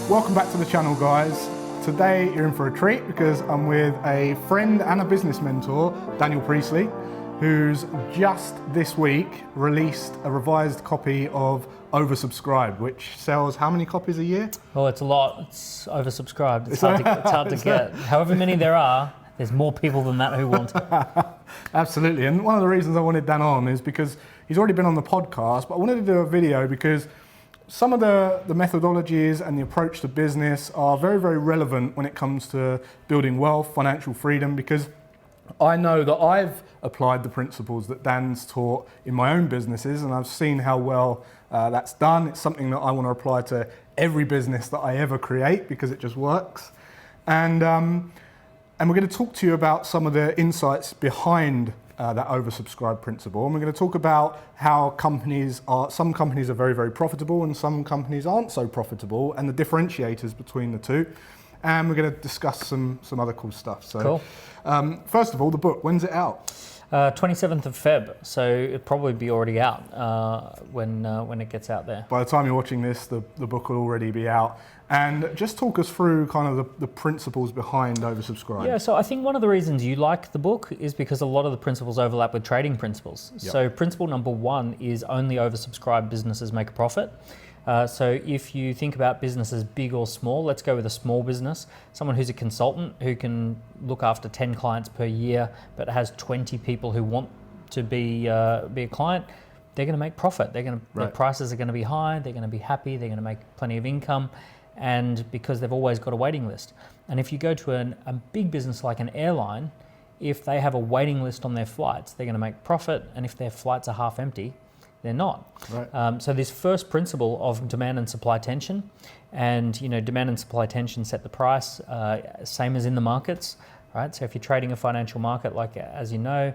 Welcome back to the channel, guys. Today you're in for a treat because I'm with a friend and a business mentor, Daniel Priestley, who's just this week released a revised copy of Oversubscribed, which sells how many copies a year? Well, it's a lot. It's oversubscribed. It's hard to get. However many there are, there's more people than that who want it. Absolutely. And one of the reasons I wanted Dan on is because he's already been on the podcast, but I wanted to do a video because some of the methodologies and the approach to business are very, very relevant when it comes to building wealth, financial freedom, because I know that I've applied the principles that Dan's taught in my own businesses, and I've seen how well that's done. It's something that I want to apply to every business that I ever create because it just works. And we're going to talk to you about some of the insights behind that oversubscribed principle. And we're going to talk about how some companies are very, very profitable and some companies aren't so profitable, and the differentiators between the two. And we're going to discuss some other cool stuff. So, cool. First of all, the book, when's it out? 27th of Feb, so it'll probably be already out when it gets out there. By the time you're watching this, the book will already be out. And just talk us through kind of the principles behind Oversubscribed. Yeah, so I think one of the reasons you like the book is because a lot of the principles overlap with trading principles. Yep. So principle number one is only oversubscribed businesses make a profit. So if you think about businesses big or small, let's go with a small business, someone who's a consultant who can look after 10 clients per year, but has 20 people who want to be a client, they're going to make profit. Their prices are going to be high, they're going to be happy, they're going to make plenty of income, and because they've always got a waiting list. And if you go to a big business like an airline, if they have a waiting list on their flights, they're going to make profit, and if their flights are half empty, they're not. Right. So this first principle of demand and supply tension, and demand and supply tension set the price, same as in the markets, right? So if you're trading a financial market, like as you know,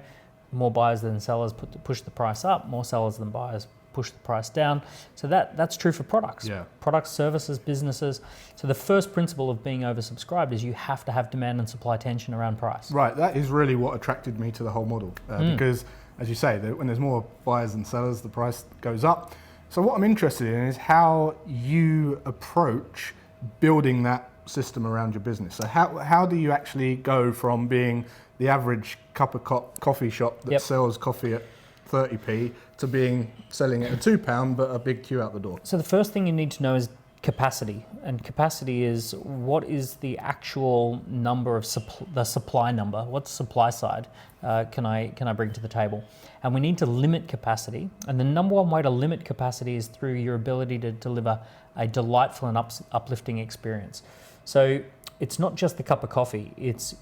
more buyers than sellers push the price up, more sellers than buyers push the price down. So that's true for products. Yeah. Products, services, businesses. So the first principle of being oversubscribed is you have to have demand and supply tension around price. Right, that is really what attracted me to the whole model because, as you say, when there's more buyers than sellers, the price goes up. So what I'm interested in is how you approach building that system around your business. So how do you actually go from being the average cup of coffee shop that sells coffee at 30p to selling it at £2 but a big queue out the door? So the first thing you need to know is capacity, and capacity is what is the actual number of the supply number. What's supply side can I bring to the table? And we need to limit capacity, and the number one way to limit capacity is through your ability to deliver a delightful and uplifting experience. So it's not just the cup of coffee. It's,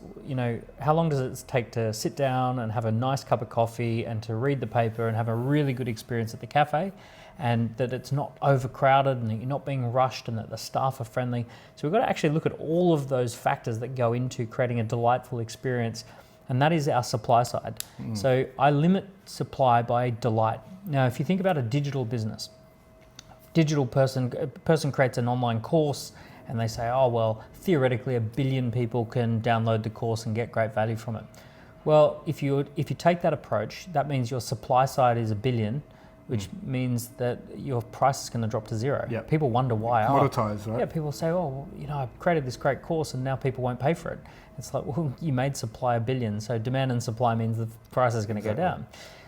how long does it take to sit down and have a nice cup of coffee and to read the paper and have a really good experience at the cafe, and that it's not overcrowded and that you're not being rushed and that the staff are friendly. So we've got to actually look at all of those factors that go into creating a delightful experience, and that is our supply side. So I limit supply by delight. Now, if you think about a digital business, a person creates an online course, and they say, oh, well, theoretically 1 billion people can download the course and get great value from it. Well, if you take that approach, that means your supply side is 1 billion, which means that your price is going to drop to zero. Yep. People wonder why. Commoditized, right? Yeah, people say, oh, well, I created this great course and now people won't pay for it. It's like, well, you made supply 1 billion, so demand and supply means the price is going to go down.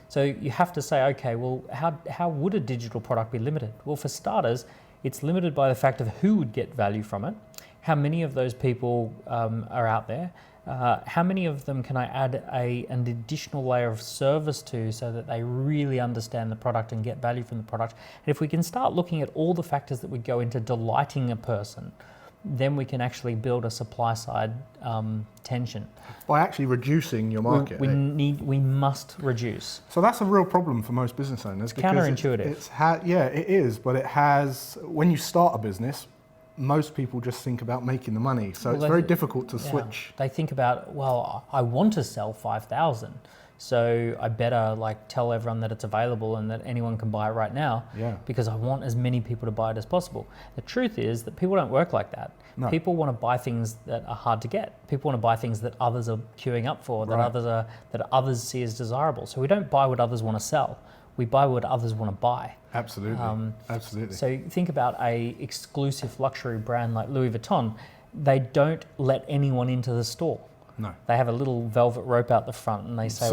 So you have to say, okay, well, how would a digital product be limited? Well, for starters, it's limited by the fact of who would get value from it, how many of those people are out there, how many of them can I add an additional layer of service to so that they really understand the product and get value from the product. And if we can start looking at all the factors that would go into delighting a person, then we can actually build a supply side tension. By actually reducing your market. We must reduce. So that's a real problem for most business owners. It's counterintuitive. It is, but when you start a business, most people just think about making the money. So it's very difficult to switch. They think about, well, I want to sell 5,000. So I better tell everyone that it's available and that anyone can buy it right now because I want as many people to buy it as possible. The truth is that people don't work like that. No. People want to buy things that are hard to get. People want to buy things that others are queuing up for, that others see as desirable. So we don't buy what others want to sell. we buy what others want to buy. Absolutely. Absolutely. So think about a exclusive luxury brand like Louis Vuitton. They don't let anyone into the store. No. They have a little velvet rope out the front, and they say,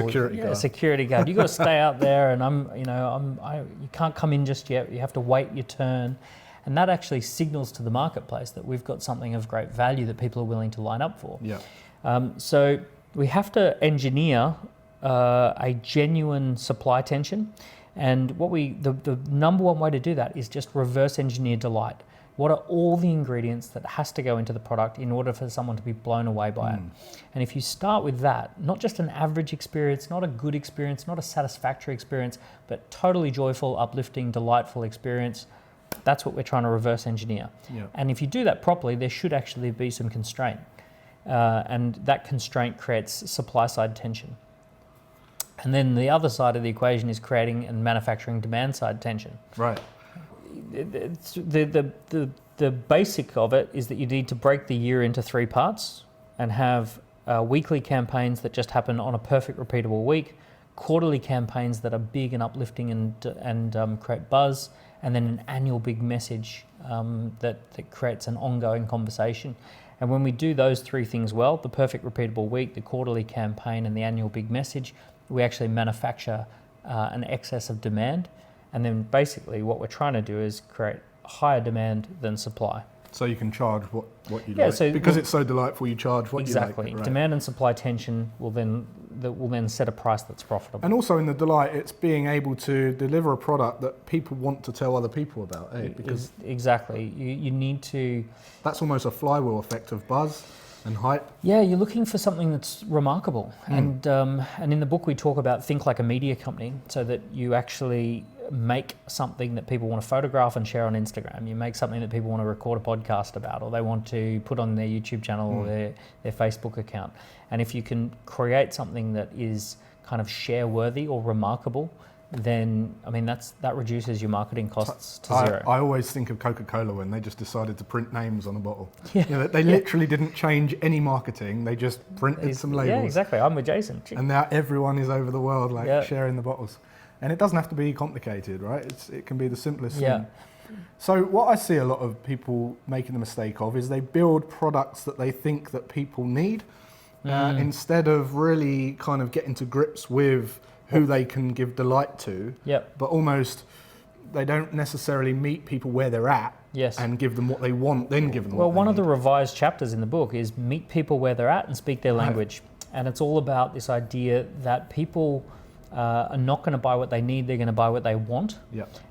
Security guard. You got to stay out there, and you can't come in just yet. You have to wait your turn." And that actually signals to the marketplace that we've got something of great value that people are willing to line up for. Yeah. So we have to engineer a genuine supply tension, and the number one way to do that is just reverse engineer delight. What are all the ingredients that has to go into the product in order for someone to be blown away by it? And if you start with that, not just an average experience, not a good experience, not a satisfactory experience, but totally joyful, uplifting, delightful experience, that's what we're trying to reverse engineer. Yeah. And if you do that properly, there should actually be some constraint. And that constraint creates supply side tension. And then the other side of the equation is creating and manufacturing demand side tension. Right. The basic of it is that you need to break the year into 3 parts and have weekly campaigns that just happen on a perfect repeatable week, quarterly campaigns that are big and uplifting and create buzz, and then an annual big message that creates an ongoing conversation. And when we do those 3 things well, the perfect repeatable week, the quarterly campaign, and the annual big message, we actually manufacture an excess of demand. And then basically what we're trying to do is create higher demand than supply. So you can charge what you like. So because it's so delightful, you charge what you like. Exactly. Right. Demand and supply tension will then set a price that's profitable. And also in the delight, it's being able to deliver a product that people want to tell other people about. Because exactly. You need to... That's almost a flywheel effect of buzz and hype. Yeah, you're looking for something that's remarkable. And in the book we talk about think like a media company, so that you actually make something that people want to photograph and share on Instagram. You make something that people want to record a podcast about, or they want to put on their YouTube channel or their Facebook account. And if you can create something that is kind of share worthy or remarkable, then that reduces your marketing costs to zero. I always think of Coca-Cola when they just decided to print names on a bottle. Yeah. They literally didn't change any marketing. They just printed some labels. Yeah, exactly. I'm with Jason. And now everyone is over the world sharing the bottles. And it doesn't have to be complicated, right? It can be the simplest thing. So what I see a lot of people making the mistake of is they build products that they think that people need instead of really kind of getting to grips with who they can give delight to. But almost they don't necessarily meet people where they're at and give them what they want, then give them what they need. One of the revised chapters in the book is meet people where they're at and speak their language. And it's all about this idea that people are not going to buy what they need, they're going to buy what they want.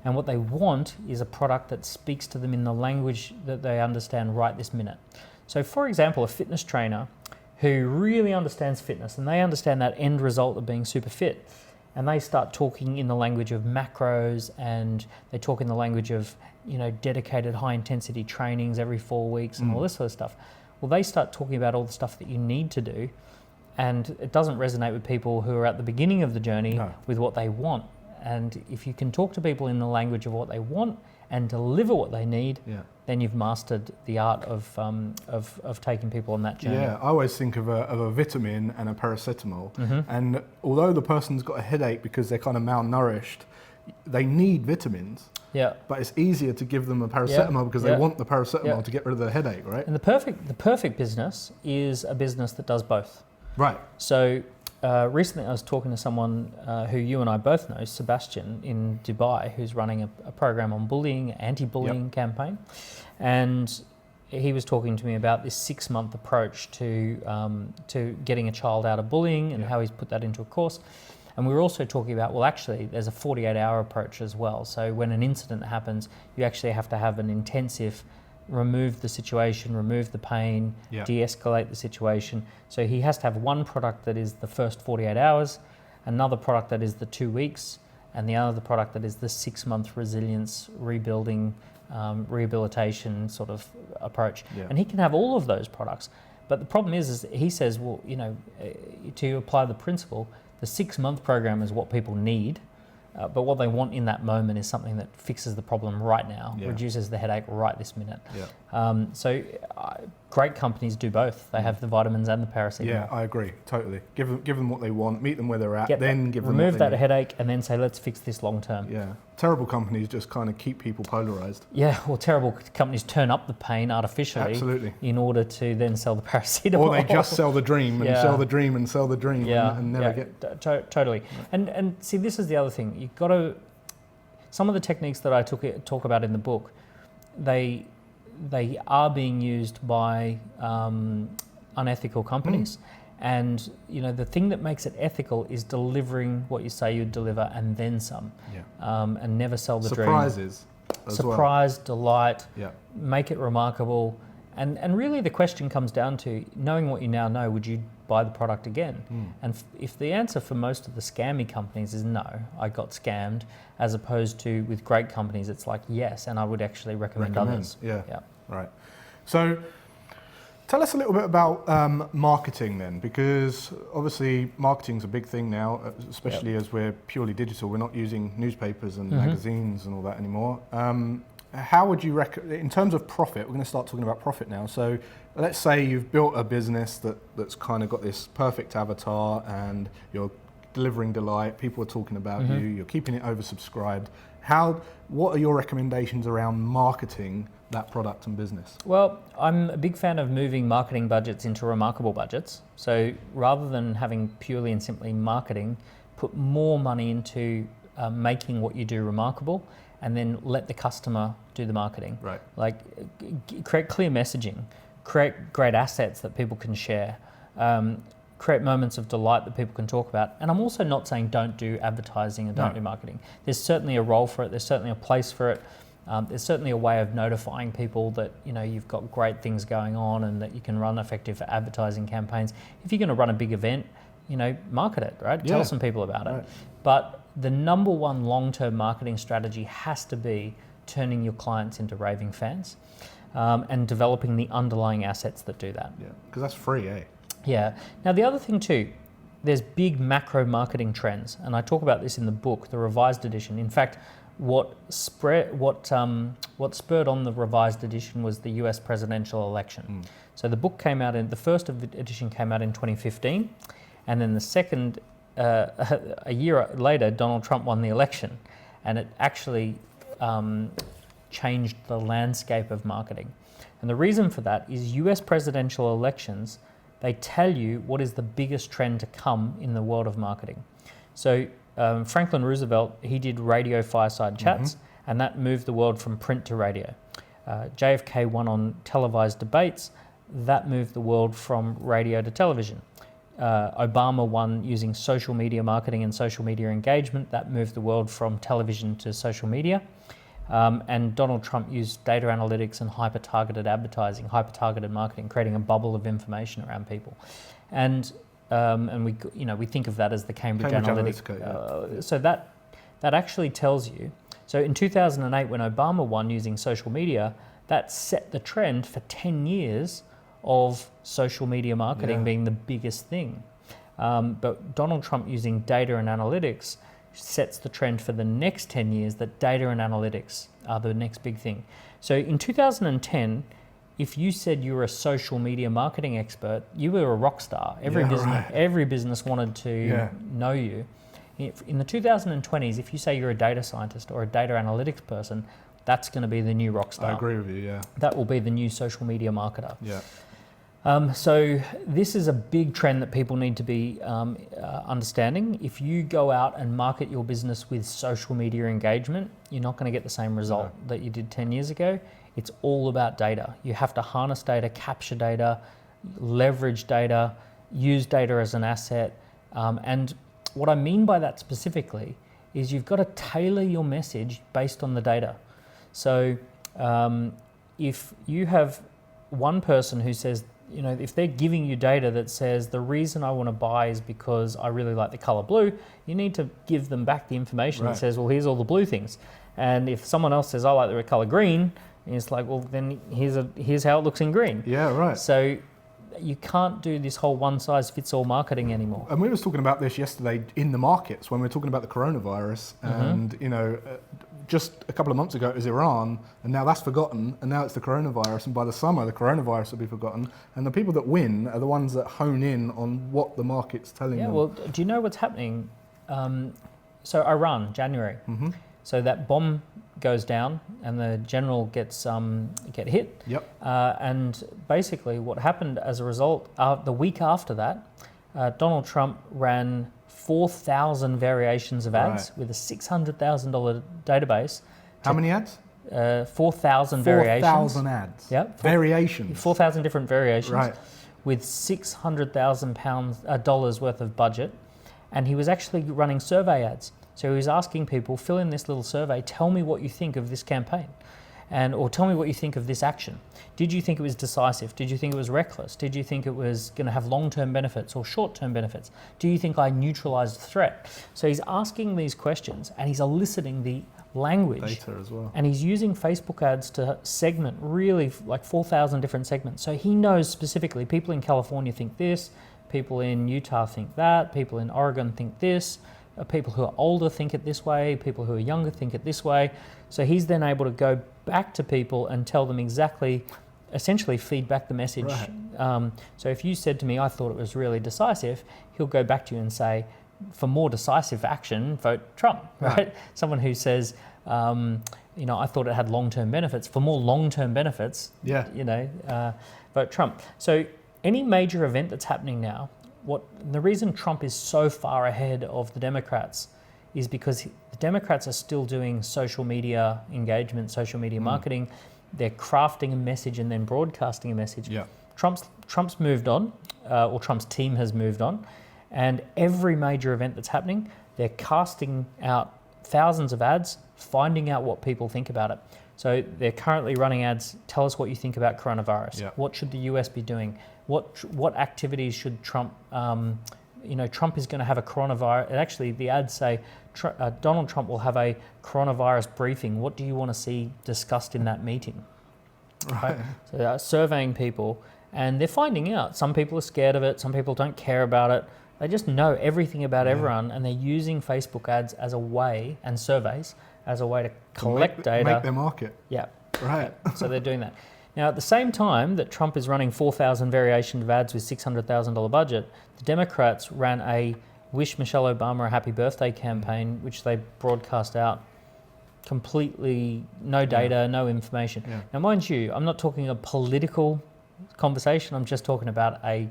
And what they want is a product that speaks to them in the language that they understand right this minute. So for example, a fitness trainer who really understands fitness and they understand that end result of being super fit, and they start talking in the language of macros, and they talk in the language of dedicated high intensity trainings every 4 weeks and all this sort of stuff. Well, they start talking about all the stuff that you need to do, and it doesn't resonate with people who are at the beginning of the journey with what they want. And if you can talk to people in the language of what they want and deliver what they need, then you've mastered the art of taking people on that journey. Yeah, I always think of a vitamin and a paracetamol. And although the person's got a headache because they're kind of malnourished, they need vitamins. But it's easier to give them a paracetamol because they want the paracetamol to get rid of the headache, right? And the perfect business is a business that does both. Right. So recently I was talking to someone who you and I both know, Sebastian, in Dubai, who's running a program on bullying, anti-bullying campaign. And he was talking to me about this 6-month approach to getting a child out of bullying and how he's put that into a course. And we were also talking about, well, actually, there's a 48-hour approach as well. So when an incident happens, you actually have to have an intensive remove the situation, remove the pain, de-escalate the situation. So he has to have one product that is the first 48 hours, another product that is the 2 weeks, and the other product that is the 6-month resilience, rebuilding, rehabilitation sort of approach. And he can have all of those products. But the problem is he says, well, to apply the principle, the 6-month program is what people need. But what they want in that moment is something that fixes the problem right now, reduces the headache right this minute. So great companies do both. They have the vitamins and the paracetamol. Yeah, I agree, totally. Give them what they want, meet them where they're at, Get then that, give them remove what they that need. headache, and then say, let's fix this long term. Yeah, terrible companies just kind of keep people polarized. Yeah, well, terrible companies turn up the pain artificially Absolutely. in order to then sell the paracetamol. Or they just sell the dream and Yeah. sell the dream and sell the dream and never get... Totally. And see, this is the other thing. You've got to... Some of the techniques that I talk about in the book, they are being used by unethical companies. And, you know, the thing that makes it ethical is delivering what you say you'd deliver and then some. Yeah. And never sell the Surprises dream. as Surprise, delight, Yeah. make it remarkable. And really the question comes down to, knowing what you now know, would you buy the product again? And if the answer for most of the scammy companies is no, I got scammed, as opposed to with great companies, it's like yes, and I would actually recommend others. Yeah. Yeah. Right. So tell us a little bit about marketing then, because obviously marketing's a big thing now, especially as we're purely digital. We're not using newspapers and magazines and all that anymore. How would you in terms of profit, we're going to start talking about profit now. So let's say you've built a business that's kind of got this perfect avatar and you're delivering delight, people are talking about you, you're keeping it oversubscribed. What are your recommendations around marketing that product and business? Well, I'm a big fan of moving marketing budgets into remarkable budgets. So rather than having purely and simply marketing, put more money into making what you do remarkable, and then let the customer do the marketing. Right. Like create clear messaging, create great assets that people can share, create moments of delight that people can talk about. And I'm also not saying don't do advertising and don't do marketing. There's certainly a role for it. There's certainly a place for it. There's certainly a way of notifying people that, you know, you've got great things going on and that you can run effective advertising campaigns. If you're going to run a big event, you know, market it, right? Yeah. Tell some people about it. But the number one long-term marketing strategy has to be turning your clients into raving fans and developing the underlying assets that do that. Yeah, because that's free, eh? Yeah. Now, the other thing too, there's big macro marketing trends, and I talk about this in the book, the revised edition. In fact, what spurred on the revised edition was the US presidential election. So the book came out the first edition came out in 2015, and then the second, a year later, Donald Trump won the election, and it actually changed the landscape of marketing. And the reason for that is US presidential elections, they tell you what is the biggest trend to come in the world of marketing. So Franklin Roosevelt, he did radio fireside chats, and that moved the world from print to radio. JFK won on televised debates, that moved the world from radio to television. Obama won using social media marketing and social media engagement, that moved the world from television to social media. And Donald Trump used data analytics and hyper-targeted advertising, hyper-targeted marketing, creating a bubble of information around people. And we think of that as the Cambridge Analytica. So that actually tells you. So in 2008, when Obama won using social media, that set the trend for 10 years of social media marketing being the biggest thing. But Donald Trump using data and analytics sets the trend for the next 10 years that data and analytics are the next big thing. So in 2010, if you said you were a social media marketing expert, you were a rock star. Every business wanted to know you. In the 2020s, if you say you're a data scientist or a data analytics person, that's going to be the new rock star. I agree with you, yeah. That will be the new social media marketer. Yeah. So this is a big trend that people need to be understanding. If you go out and market your business with social media engagement, you're not going to get the same result that you did 10 years ago. It's all about data. You have to harness data, capture data, leverage data, use data as an asset. And what I mean by that specifically is you've got to tailor your message based on the data. So if you have one person who says, you know, if they're giving you data that says the reason I want to buy is because I really like the color blue, you need to give them back the information that says, well, here's all the blue things. And if someone else says, I like the color green, it's like, well, then here's how it looks in green. Yeah, right. So you can't do this whole one-size-fits-all marketing anymore. And we were talking about this yesterday in the markets when we were talking about the coronavirus and, you know, just a couple of months ago it was Iran, and now that's forgotten, and now it's the coronavirus, and by the summer the coronavirus will be forgotten, and the people that win are the ones that hone in on what the market's telling them. Well, do you know what's happening? So Iran, January. Mm-hmm. So that bomb goes down, and the general gets get hit. Yep. And basically, what happened as a result, the week after that, Donald Trump ran 4,000 variations of ads with a $600,000 database. How many ads? 4,000 variations. 4,000 ads. Yep. Variations. 4,000 different variations. Right. With $600,000 dollars worth of budget, and he was actually running survey ads. So he was asking people, fill in this little survey, tell me what you think of this campaign, or tell me what you think of this action. Did you think it was decisive? Did you think it was reckless? Did you think it was going to have long-term benefits or short-term benefits? Do you think I neutralized the threat? So he's asking these questions, and he's eliciting the language. Data as well. And he's using Facebook ads to segment really like 4,000 different segments. So he knows specifically people in California think this, people in Utah think that, people in Oregon think this, people who are older think it this way, people who are younger think it this way. So he's then able to go back to people and tell them exactly, essentially feed back the message. Right. So if you said to me, I thought it was really decisive, he'll go back to you and say, for more decisive action, vote Trump, right? Someone who says, I thought it had long-term benefits. For more long-term benefits, vote Trump. So any major event that's happening now, the reason Trump is so far ahead of the Democrats is because the Democrats are still doing social media engagement, social media marketing. They're crafting a message and then broadcasting a message. Yeah. Trump's moved on, or Trump's team has moved on, and every major event that's happening, they're casting out thousands of ads, finding out what people think about it. So they're currently running ads, tell us what you think about coronavirus. Yeah. What should the US be doing? What activities should Trump, Trump is going to have a coronavirus. Actually, the ads say Donald Trump will have a coronavirus briefing. What do you want to see discussed in that meeting? Right. So they're surveying people, and they're finding out. Some people are scared of it. Some people don't care about it. They just know everything about everyone, and they're using Facebook ads as a way, and surveys, as a way to collect data. Make their market. Yeah. Right. So they're doing that. Now, at the same time that Trump is running 4,000 variations of ads with $600,000 budget, the Democrats ran a Wish Michelle Obama a Happy Birthday campaign, which they broadcast out completely, no data, no information. Yeah. Now, mind you, I'm not talking a political conversation. I'm just talking about a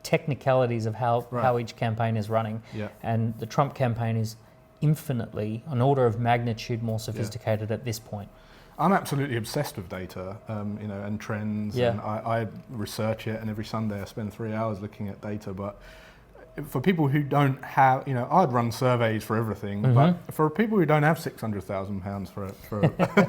technicalities of how each campaign is running. Yeah. And the Trump campaign is infinitely, an order of magnitude more sophisticated at this point. I'm absolutely obsessed with data, and trends. Yeah. And I research it, and every Sunday I spend 3 hours looking at data. But for people who don't have, I'd run surveys for everything. But for people who don't have £600,000 for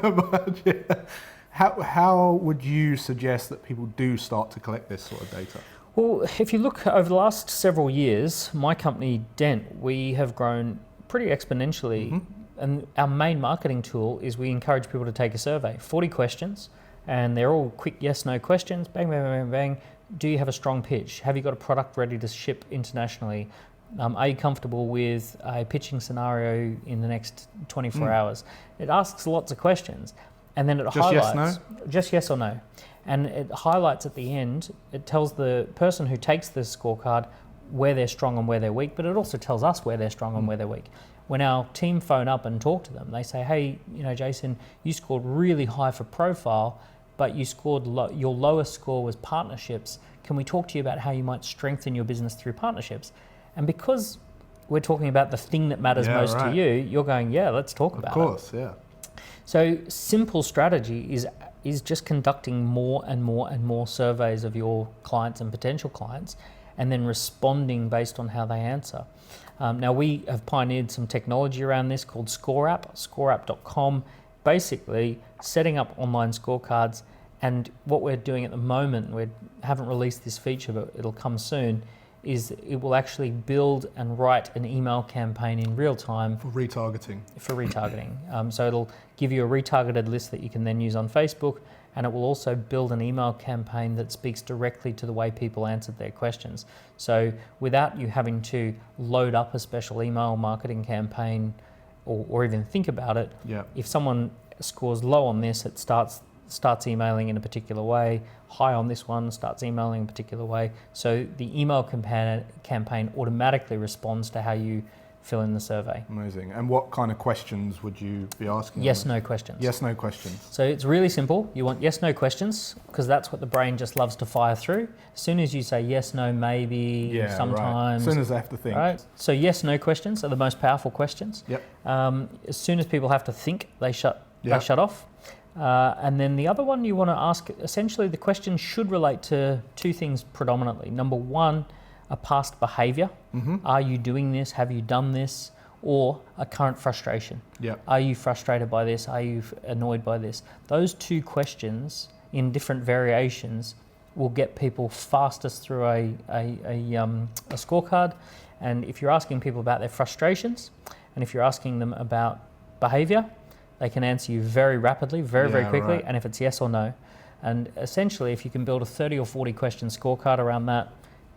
a budget, how would you suggest that people do start to collect this sort of data? Well, if you look over the last several years, my company, Dent, we have grown pretty exponentially. And our main marketing tool is we encourage people to take a survey, 40 questions, and they're all quick yes/no questions, bang, bang, bang, bang. Do you have a strong pitch? Have you got a product ready to ship internationally? Are you comfortable with a pitching scenario in the next 24 hours? It asks lots of questions, and then it highlights just yes or no. And it highlights at the end, it tells the person who takes the scorecard where they're strong and where they're weak, but it also tells us where they're strong and where they're weak. When our team phone up and talk to them, they say, hey, Jason, you scored really high for profile, but you scored your lowest score was partnerships. Can we talk to you about how you might strengthen your business through partnerships? And because we're talking about the thing that matters most to you, you're going, let's talk about it. Of course, yeah. So simple strategy is just conducting more and more and more surveys of your clients and potential clients, and then responding based on how they answer. Now, we have pioneered some technology around this called ScoreApp, scoreapp.com, basically setting up online scorecards. And what we're doing at the moment, we haven't released this feature, but it'll come soon, is it will actually build and write an email campaign in real time. For retargeting. So it'll give you a retargeted list that you can then use on Facebook, and it will also build an email campaign that speaks directly to the way people answered their questions. So without you having to load up a special email marketing campaign or even think about it, Yeah. if someone scores low on this, it starts emailing in a particular way, high on this one, starts emailing in a particular way. So the email campaign automatically responds to how you fill in the survey. Amazing. And what kind of questions would you be asking? Yes, no questions. Yes, no questions. So it's really simple. You want yes, no questions, because that's what the brain just loves to fire through. As soon as you say yes, no, maybe, Yeah, sometimes. Right. As soon as they have to think. Right? So yes, no questions are the most powerful questions. Yep. As soon as people have to think, they shut Yep. off. And then the other one you want to ask, essentially the question should relate to two things predominantly. Number one, a past behavior. Mm-hmm. Are you doing this? Have you done this? Or a current frustration. Yep. Are you frustrated by this? Are you annoyed by this? Those two questions in different variations will get people fastest through a scorecard. And if you're asking people about their frustrations, and if you're asking them about behavior, they can answer you very rapidly, very quickly, right. and if it's yes or no. And essentially, if you can build a 30 or 40 question scorecard around that,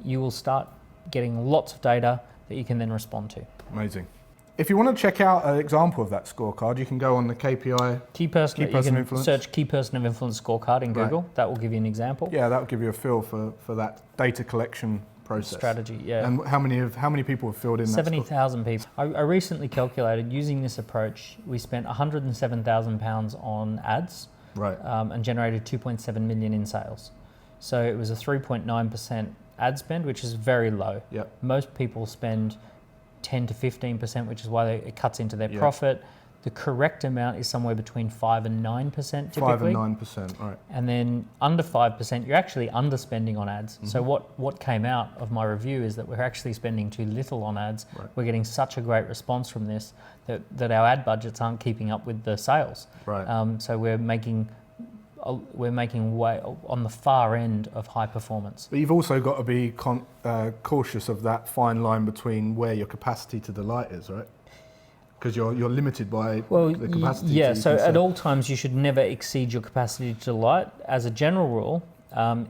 you will start getting lots of data that you can then respond to. Amazing. If you want to check out an example of that scorecard, you can go on the KPI. Key person of influence. Search key person of influence scorecard in Google. Right. That will give you an example. Yeah, that will give you a feel for that data collection process. Strategy, yeah. And how many people have filled in 70,000 people. I recently calculated, using this approach, we spent £107,000 on ads, right, and generated 2.7 million in sales. So it was a 3.9% ad spend, which is very low. Yep. Most people spend 10 to 15%, which is why it cuts into their profit. The correct amount is somewhere between 5 and 9% typically. 5 and 9%, right. And then under 5%, you're actually underspending on ads. Mm-hmm. So what came out of my review is that we're actually spending too little on ads. Right. We're getting such a great response from this that our ad budgets aren't keeping up with the sales. Right. So we're making way on the far end of high performance. But you've also got to be cautious of that fine line between where your capacity to delight is, right? Because you're limited by the capacity. Yeah, so at all times you should never exceed your capacity to delight. As a general rule,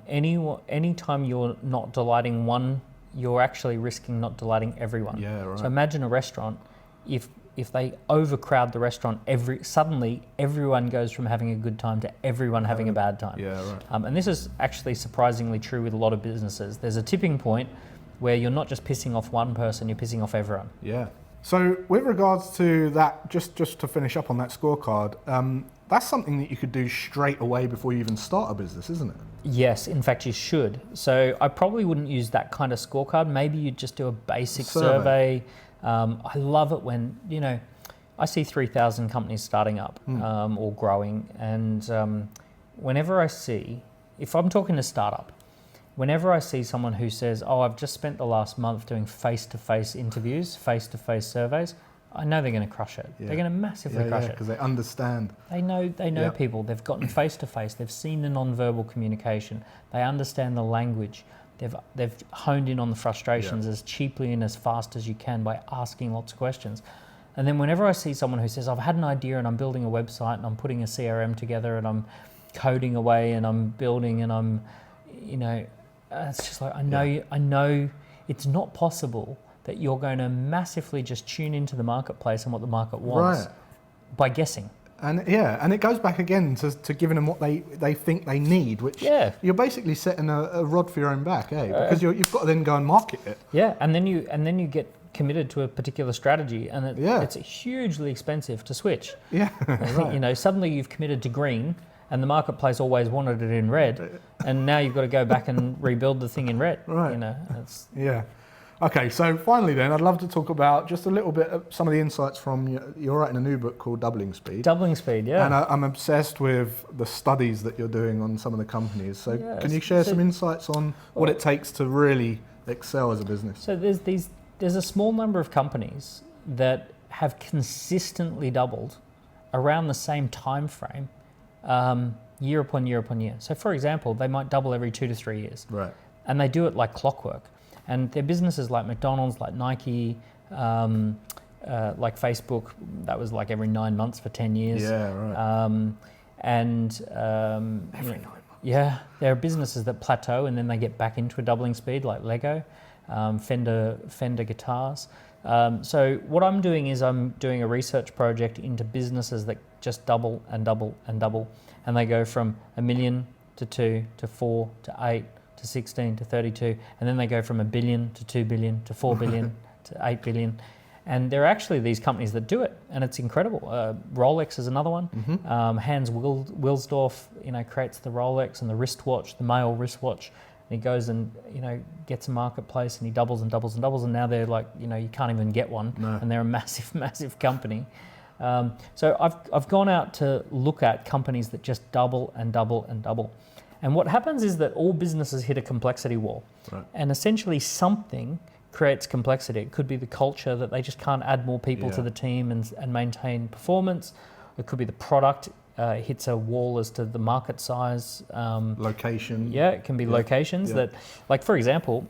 any time you're not delighting one, you're actually risking not delighting everyone. Yeah, right. So imagine a restaurant, if they overcrowd the restaurant, suddenly everyone goes from having a good time to everyone having a bad time. Yeah, right. And this is actually surprisingly true with a lot of businesses. There's a tipping point where you're not just pissing off one person, you're pissing off everyone. Yeah. So with regards to that, just to finish up on that scorecard, that's something that you could do straight away before you even start a business, isn't it? Yes, in fact you should. So I probably wouldn't use that kind of scorecard. Maybe you'd just do a basic survey. I love it when, I see 3,000 companies starting up or growing, and whenever I see, if I'm talking to startup, whenever I see someone who says, oh, I've just spent the last month doing face-to-face interviews, face-to-face surveys, I know they're going to crush it. Yeah. They're going to massively crush it. Because they understand. They know people. They've gotten face-to-face. They've seen the non-verbal communication. They understand the language. They've honed in on the frustrations as cheaply and as fast as you can by asking lots of questions. And then whenever I see someone who says, I've had an idea and I'm building a website and I'm putting a CRM together and I'm coding away and I'm building and I'm, it's just like, I know it's not possible that you're going to massively just tune into the marketplace and what the market wants by guessing. And it goes back again to giving them what they think they need, which you're basically setting a rod for your own back, because you've got to then go and market it. Yeah, and then you get committed to a particular strategy, and it's hugely expensive to switch. Yeah, right. Suddenly you've committed to green, and the marketplace always wanted it in red, and now you've got to go back and rebuild the thing in red. Right. Okay, so finally then, I'd love to talk about just a little bit of some of the insights from, you're writing a new book called Doubling Speed. Doubling Speed, yeah. And I'm obsessed with the studies that you're doing on some of the companies. So can you share some insights on what it takes to really excel as a business? So there's a small number of companies that have consistently doubled around the same time frame, year upon year upon year. So for example, they might double every 2 to 3 years. Right. And they do it like clockwork. And they're businesses like McDonald's, like Nike, like Facebook, that was like every 9 months for 10 years. Yeah, right. Every 9 months. Yeah, there are businesses that plateau and then they get back into a doubling speed, like Lego, Fender guitars. So what I'm doing is I'm doing a research project into businesses that just double and double and double, and they go from 1 million to 2 to 4 to 8 to 16 to 32, and then they go from 1 billion to 2 billion to 4 billion to 8 billion. And there are actually these companies that do it, and it's incredible. Rolex is another one. Hans Wilsdorf, creates the Rolex and the wristwatch, the male wristwatch. And he goes and gets a marketplace, and he doubles and doubles and doubles, and now they're like, you can't even get one, and they're a massive, massive company. So I've gone out to look at companies that just double and double and double. And what happens is that all businesses hit a complexity wall, and essentially something creates complexity. It could be the culture, that they just can't add more people to the team and maintain performance. It could be the product hits a wall as to the market size. Location. Yeah, it can be locations that, like for example,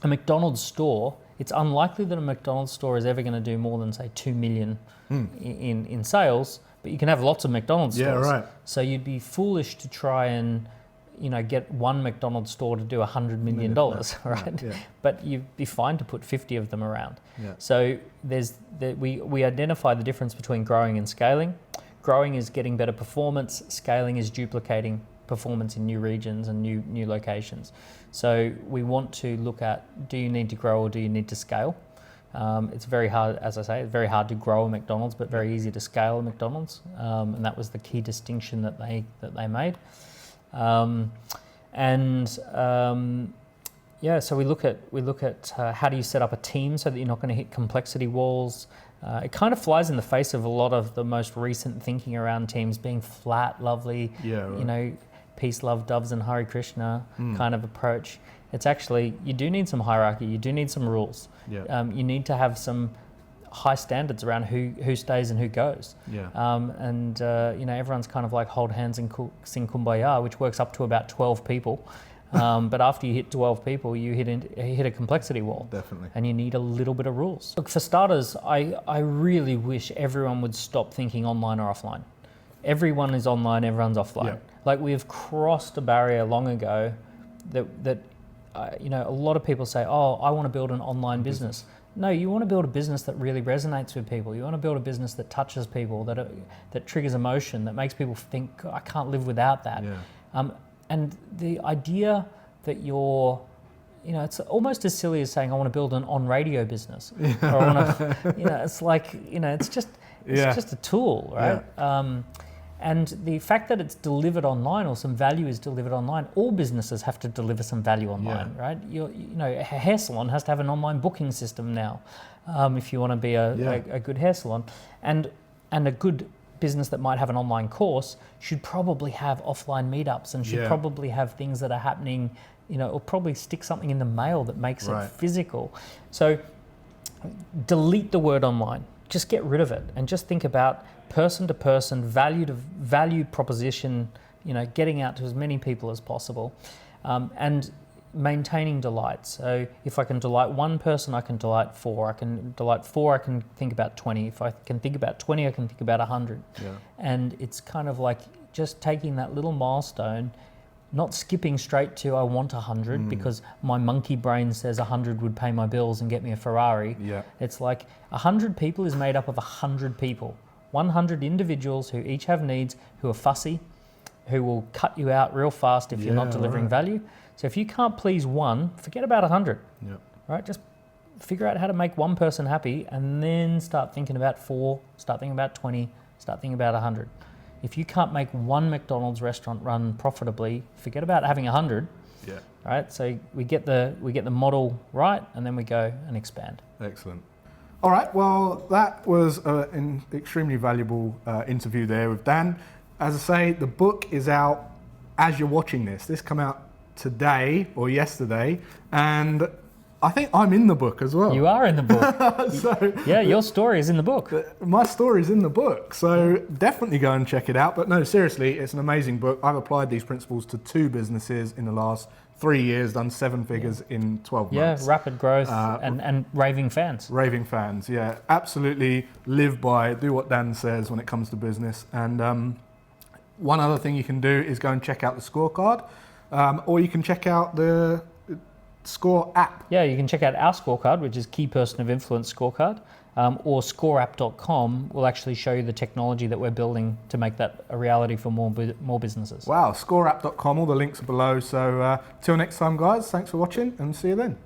a McDonald's store, it's unlikely that a McDonald's store is ever going to do more than say 2 million in sales, but you can have lots of McDonald's stores. Right. So you'd be foolish to try and get one McDonald's store to do $100 million, right? Yeah. But you'd be fine to put 50 of them around. Yeah. So we identify the difference between growing and scaling. Growing is getting better performance. Scaling is duplicating performance in new regions and new locations. So we want to look at, do you need to grow or do you need to scale? It's very hard, as I say, it's very hard to grow a McDonald's, but very easy to scale a McDonald's. And that was the key distinction that they made. So we look at how do you set up a team so that you're not going to hit complexity walls. It kind of flies in the face of a lot of the most recent thinking around teams being flat, lovely, peace, love, doves, and Hare Krishna kind of approach. It's actually, you do need some hierarchy, you do need some rules. Yeah. You need to have some high standards around who stays and who goes. Yeah. Everyone's kind of like hold hands and sing Kumbaya, which works up to about 12 people. But after you hit 12 people, you hit a complexity wall. Definitely. And you need a little bit of rules. Look, for starters, I really wish everyone would stop thinking online or offline. Everyone is online, everyone's offline. Yeah. Like, we've crossed a barrier long ago that a lot of people say, oh, I want to build an online business. No, you want to build a business that really resonates with people. You want to build a business that touches people, that triggers emotion, that makes people think, I can't live without that. Yeah. And the idea that it's almost as silly as saying, I want to build an on-radio business. Yeah. Or I want to, it's like, it's just a tool, right? Yeah. And the fact that it's delivered online, or some value is delivered online, all businesses have to deliver some value online, right? A hair salon has to have an online booking system now, if you want to be a good hair salon, and a good business that might have an online course should probably have offline meetups and should probably have things that are happening, or probably stick something in the mail that makes it physical. So delete the word online. Just get rid of it and just think about person to person, value proposition, getting out to as many people as possible, and maintaining delight. So if I can delight one person, I can delight 4. I can delight 4, I can think about 20. If I can think about 20, I can think about 100. Yeah. And it's kind of like just taking that little milestone, not skipping straight to I want 100 because my monkey brain says 100 would pay my bills and get me a Ferrari. Yeah. It's like 100 people is made up of 100 people. 100 individuals who each have needs, who are fussy, who will cut you out real fast if you're not delivering value. So if you can't please one, forget about 100. Yep. Right? Just figure out how to make one person happy, and then start thinking about 4, start thinking about 20, start thinking about 100. If you can't make one McDonald's restaurant run profitably, forget about having 100. Yeah. Right? So we get the model right, and then we go and expand. Excellent. All right, well, that was an extremely valuable interview there with Dan. As I say, the book is out as you're watching this. This came out today or yesterday, and I think I'm in the book as well. You are in the book. Your story is in the book. My story is in the book, so definitely go and check it out. But no, seriously, it's an amazing book. I've applied these principles to 2 businesses in the last 3 years, done 7 figures in 12 months. Yeah, rapid growth and raving fans. Raving fans, yeah. Absolutely live by, do what Dan says when it comes to business. And one other thing you can do is go and check out the scorecard, or you can check out the Score app. Yeah, you can check out our scorecard, which is Key Person of Influence scorecard, or scoreapp.com will actually show you the technology that we're building to make that a reality for more businesses. Wow, scoreapp.com, all the links are below. So till next time, guys, thanks for watching and see you then.